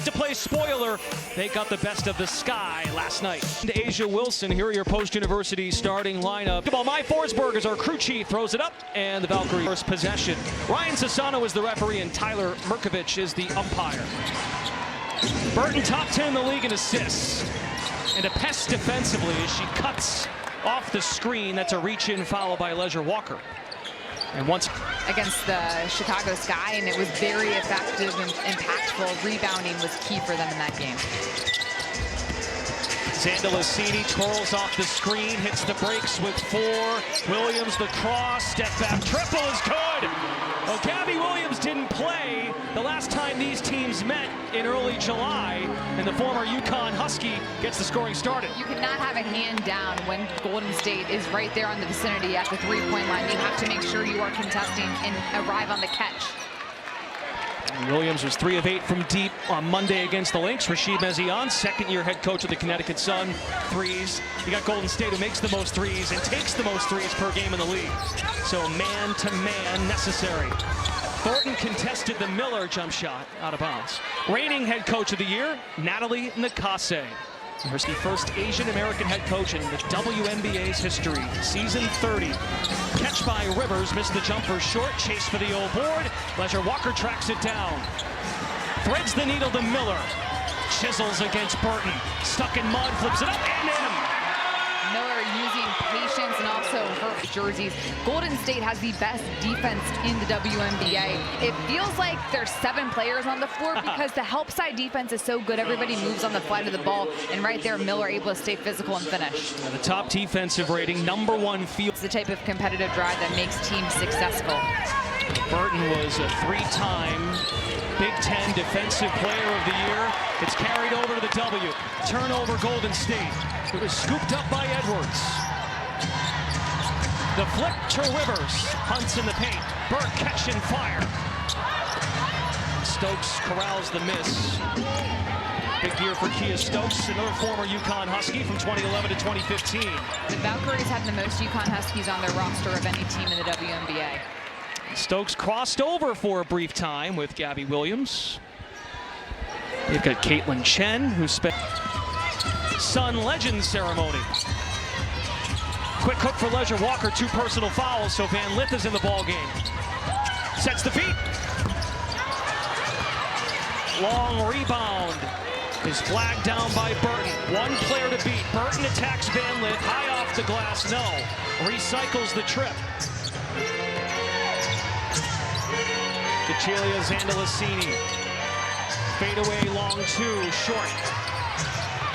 about to play spoiler. They got the best of the sky last night. And Asia Wilson, here are your post-university starting lineup. Mike Forsberg is our crew chief, throws it up, and the Valkyries first possession. Ryan Sassano is the referee, and Tyler Merkovich is the umpire. Burton top 10 in the league in assists. And a pest defensively as she cuts off the screen. That's a reach-in foul by Leisure Walker. And once against the Chicago Sky, and it was very effective and impactful. Rebounding was key for them in that game. Zandalicini twirls off the screen, hits the brakes with 4. Williams the cross, step back triple is good. Well, Gabby Williams didn't play the last time these teams met in early July, and the former UConn Husky gets the scoring started. You cannot have a hand down when Golden State is right there on the vicinity at the three-point line. You have to make sure you are contesting and arrive on the catch. Williams was 3 of 8 from deep on Monday against the Lynx. Rashid Mezian, second-year head coach of the Connecticut Sun, threes. You got Golden State, who makes the most threes and takes the most threes per game in the league. So man-to-man necessary. Thornton contested the Miller jump shot out of bounds. Reigning head coach of the year, Natalie Nakase. Her first Asian American head coach in the WNBA's history. Season 30. Catch by Rivers, missed the jumper short. Chase for the old board. Leisure Walker tracks it down. Threads the needle to Miller. Chisels against Burton. Stuck in mud, flips it up and in. Miller using patience and also her jerseys. Golden State has the best defense in the WNBA. It feels like there's 7 players on the floor because the help side defense is so good. Everybody moves on the flight of the ball, and right there, Miller able to stay physical and finish. The top defensive rating, #1 field. It's the type of competitive drive that makes teams successful. Burton was a 3-time Big Ten Defensive Player of the Year. It's carried over to the W. Turnover Golden State. It was scooped up by Edwards. The flip to Rivers. Hunts in the paint. Burke catch and fire. Stokes corrals the miss. Big year for Kia Stokes, another former UConn Husky from 2011 to 2015. The Valkyries have the most UConn Huskies on their roster of any team in the WNBA. Stokes crossed over for a brief time with Gabby Williams. You've got Caitlin Chen, who spent Sun Legend ceremony. Quick hook for Leisure Walker, 2 personal fouls, so Van Lith is in the ball game. Sets the feet. Long rebound is flagged down by Burton. 1 player to beat. Burton attacks Van Lith, high off the glass, no. Recycles the trip. Cacilia Zandalicini. Fade away, long 2, short.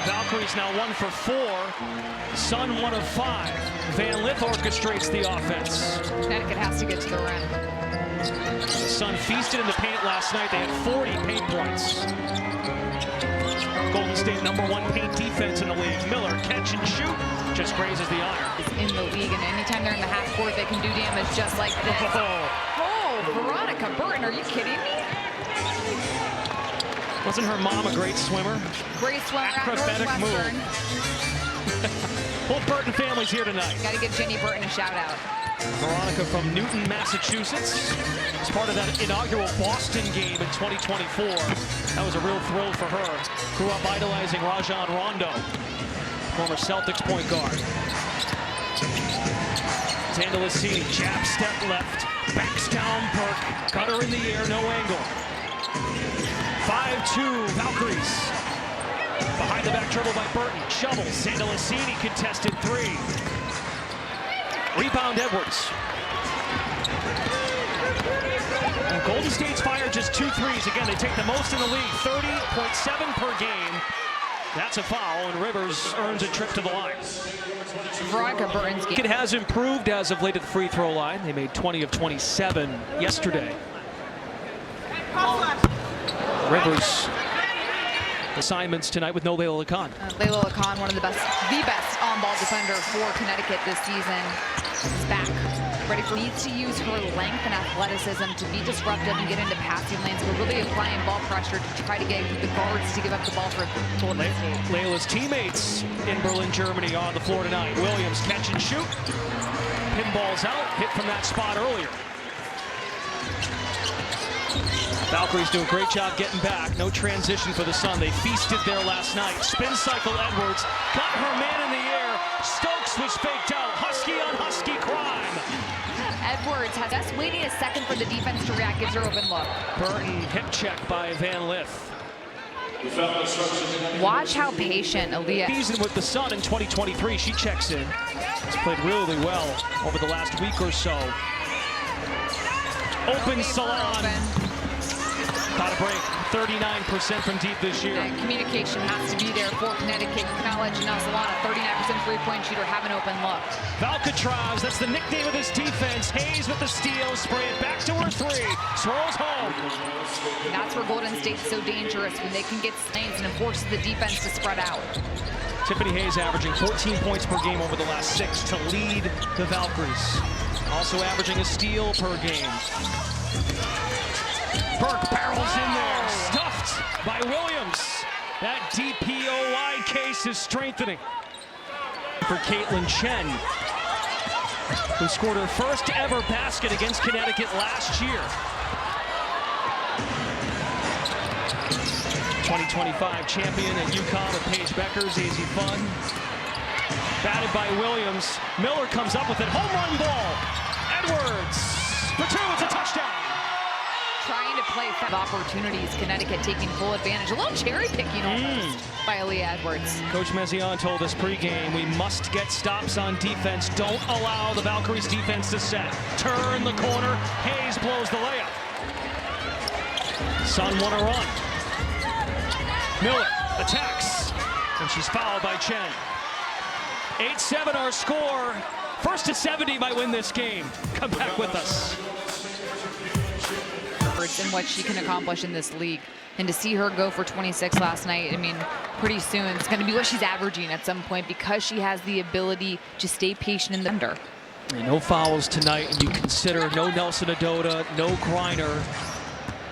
Valkyries now 1 for 4. Sun 1 of 5. Van Lith orchestrates the offense. Connecticut has to get to the rim. The Sun feasted in the paint last night. They had 40 paint points. Golden State #1 paint defense in the league. Miller catch and shoot. Just grazes the iron. In the league, and anytime they're in the half court, they can do damage just like this. Oh, Veronica Burton, are you kidding me? Wasn't her mom a great swimmer? Great swimmer at Acrobatic Northwestern. Move. Both Burton families here tonight. Got to give Jenny Burton a shout out. Veronica from Newton, Massachusetts. As part of that inaugural Boston game in 2024. That was a real thrill for her. Grew up idolizing Rajon Rondo, former Celtics point guard. Zandalicini, jab step left, backs down Burke, got her in the air, no angle. 5-2 Valkyries. Behind the back dribble by Burton, shovels, Zandalicini contested 3. Rebound Edwards. And Golden State's fired just 2 threes. Again, they take the most in the league, 30.7 per game. That's a foul, and Rivers earns a trip to the line. Veronica Burton's game. It has improved as of late at the free throw line. They made 20 of 27 yesterday. Rivers assignments tonight with no Layla Khan. Layla Khan, one of the best on-ball defender for Connecticut this season, is back. Ready for needs to use her length and athleticism to be disruptive and get into passing lanes, but really applying ball pressure to try to get the guards to give up the ball for Golden State. Layla's teammates in Berlin, Germany on the floor tonight. Williams catch and shoot. Pinballs out, hit from that spot earlier. Valkyries do a great job getting back. No transition for the Sun. They feasted there last night. Spin cycle Edwards. Got her man in the air. Stokes was faked out. Husky on Husky crime. Edwards has just waiting a second for the defense to react. Gives her open look. Burton hip check by Van Lith. Watch how patient Aaliyah. Season with the Sun in 2023. She checks in. Has played really well over the last week or so. Open Salon. Got a break. 39% from deep this year. And communication has to be there for Connecticut. College now Salon, a 39% three-point shooter, have an open look. Valkyries, that's the nickname of this defense. Hayes with the steal, spray it back to her three. Swirls home. That's where Golden State's so dangerous, when they can get lanes and it forces the defense to spread out. Tiffany Hayes averaging 14 points per game over the last 6 to lead the Valkyries. Also averaging a steal per game. Burke barrels in there, stuffed by Williams. That DPOY case is strengthening. For Caitlin Chen, who scored her first ever basket against Connecticut last year. 2025 champion at UConn with Paige Beckers, AZ Fun. Batted by Williams. Miller comes up with it. Home run ball. Edwards for two. It's a touchdown. Trying to play opportunities. Connecticut taking full advantage. A little cherry picking almost by Aaliyah Edwards. Coach Mezion told us pregame, we must get stops on defense. Don't allow the Valkyries defense to set. Turn the corner. Hayes blows the layup. Sun won a run. Miller attacks, and she's fouled by Chen. 8-7 our score. First to 70 might win this game. Come back with us. And what she can accomplish in this league. And to see her go for 26 last night, I mean, pretty soon it's going to be what she's averaging at some point, because she has the ability to stay patient in the under. And no fouls tonight, and you consider no Nelson Adota, no Griner.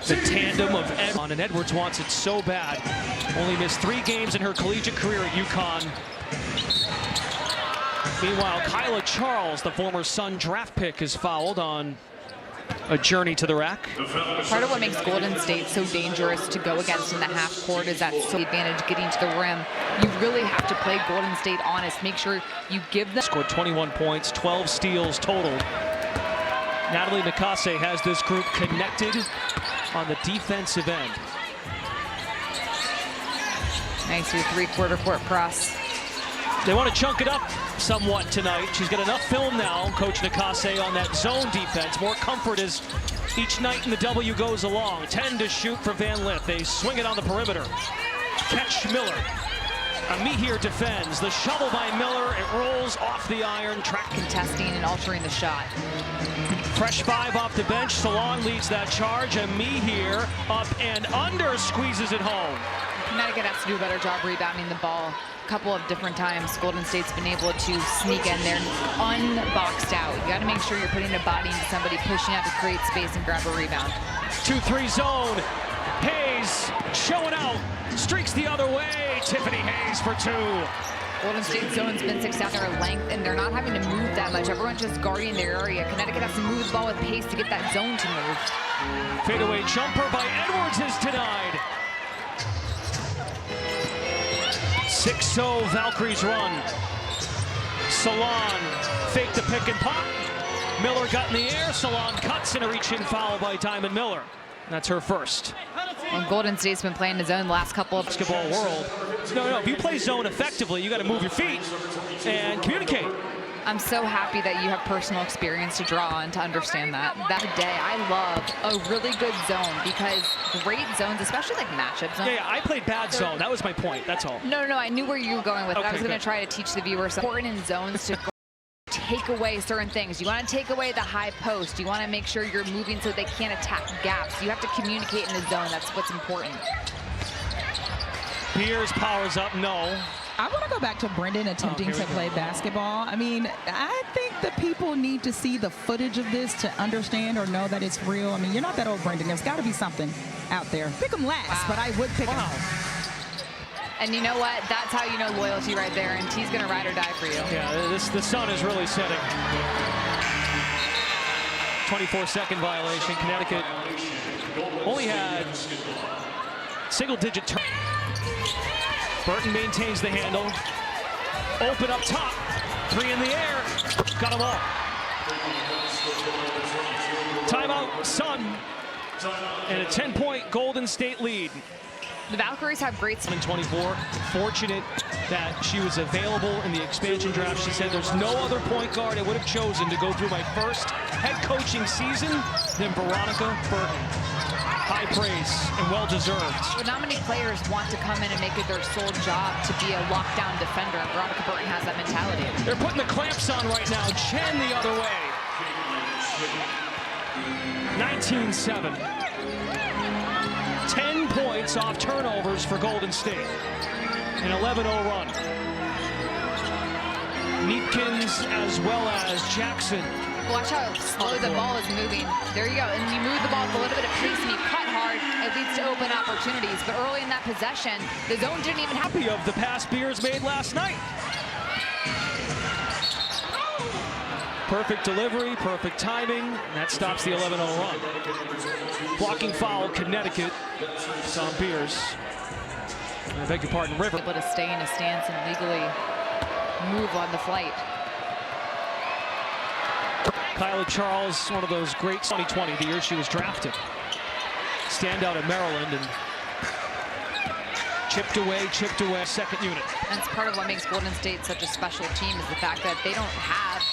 The tandem of Edwards, and Edwards wants it so bad. Only missed 3 games in her collegiate career at UConn. Meanwhile, Kyla Charles, the former Sun draft pick, is fouled on a journey to the rack. Part of what makes Golden State so dangerous to go against in the half court is that advantage getting to the rim. You really have to play Golden State honest. Make sure you give them. Scored 21 points, 12 steals total. Natalie Nakase has this group connected on the defensive end. Nice three-quarter court press. They want to chunk it up somewhat tonight. She's got enough film now, Coach Nakase, on that zone defense. More comfort as each night in the W goes along. 10 to shoot for Van Lith. They swing it on the perimeter. Catch Miller. Amihir defends. The shovel by Miller. It rolls off the iron. Track contesting and altering the shot. Fresh 5 off the bench. Salon leads that charge. Amihir up and under, squeezes it home. Connecticut has to do a better job rebounding the ball. A couple of different times Golden State's been able to sneak in there unboxed out. You got to make sure you're putting a body into somebody, pushing out to create space and grab a rebound. 2-3 zone. Hayes showing out. Streaks the other way. Tiffany Hayes for 2. Golden State zone's been successful. Their length, and they're not having to move that much. Everyone's just guarding their area. Connecticut has to move the ball with pace to get that zone to move. Fadeaway jumper by Edwards is denied. 6-0 Valkyries run. Salon fake the pick and pop. Miller got in the air. Salon cuts, and a reach-in foul by Diamond Miller. That's her first. Well, Golden State's been playing the zone the last couple of basketball world. No, if you play zone effectively, you got to move your feet and communicate. I'm so happy that you have personal experience to draw on to understand that. That day, I love a really good zone, because great zones, especially like matchup zones. Yeah, I played bad zone. That was my point. That's all. No, I knew where you were going with it. Okay, I was going to try to teach the viewers important in zones to take away certain things. You want to take away the high post. You want to make sure you're moving so they can't attack gaps. You have to communicate in the zone. That's what's important. Piers powers up. No. I want to go back to Brendan attempting to play basketball. I mean, I think the people need to see the footage of this to understand or know that it's real. I mean, you're not that old, Brendan. There's got to be something out there. Pick him last, but I would pick him. And you know what? That's how you know loyalty right there. And he's going to ride or die for you. Yeah, the sun is really setting. 24-second violation. Connecticut only had single-digit turn. Burton maintains the handle. Open up top. 3 in the air. Got them all. Timeout, Sun. And a 10-point Golden State lead. The Valkyries have great... 24. Fortunate that she was available in the expansion draft. She said there's no other point guard I would have chosen to go through my first head coaching season than Veronica Burton. High praise and well-deserved. But not many players want to come in and make it their sole job to be a lockdown defender, and Veronica Burton has that mentality. They're putting the clamps on right now. Chen the other way. 19-7. 10 points off turnovers for Golden State. An 11-0 run. Neepkins as well as Jackson. Watch how slow the ball is moving. There you go. And you move the ball with a little bit of pace and you cut hard. It leads to open opportunities. But early in that possession, the zone didn't even have... Happy of the pass Beers made last night. Perfect delivery, perfect timing. And that stops the 11-0 run. Blocking foul, Connecticut. It's on Beers. I beg your pardon, River. Able to stay in a stance and legally move on the flight. Kyla Charles, one of those great 2020, the year she was drafted. Standout at Maryland and chipped away, second unit. And it's part of what makes Golden State such a special team is the fact that they don't have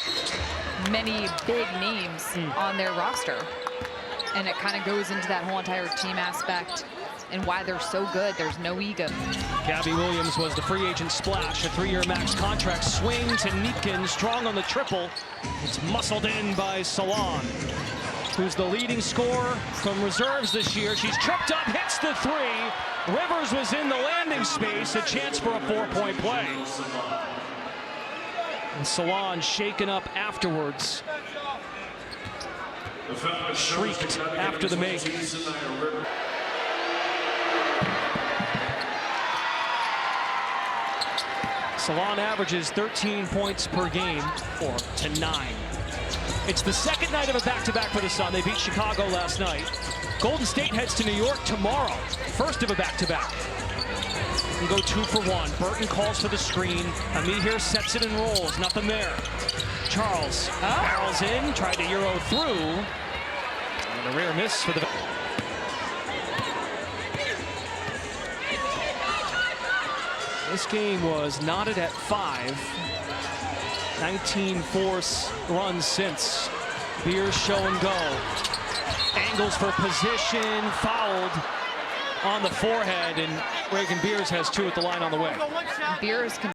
many big names on their roster. And it kind of goes into that whole entire team aspect and why they're so good. There's no ego. Gabby Williams was the free agent splash, a 3-year max contract. Swing to Neepkins, strong on the triple. It's muscled in by Salon, who's the leading scorer from reserves this year. She's tripped up, hits the 3. Rivers was in the landing space, a chance for a 4-point play. And Salon shaken up afterwards. Shrieked after the make. Salon averages 13 points per game, 4-9. It's the second night of a back-to-back for the Sun. They beat Chicago last night. Golden State heads to New York tomorrow. First of a back-to-back. And go 2 for 1. Burton calls for the screen. Ami here sets it and rolls. Nothing there. Charles barrels in, tried to Euro through. And a rare miss for the... This game was knotted at 5. 19 force runs since. Beers show and go. Angles for position, fouled on the forehead, and Reagan Beers has 2 at the line on the way. Beers can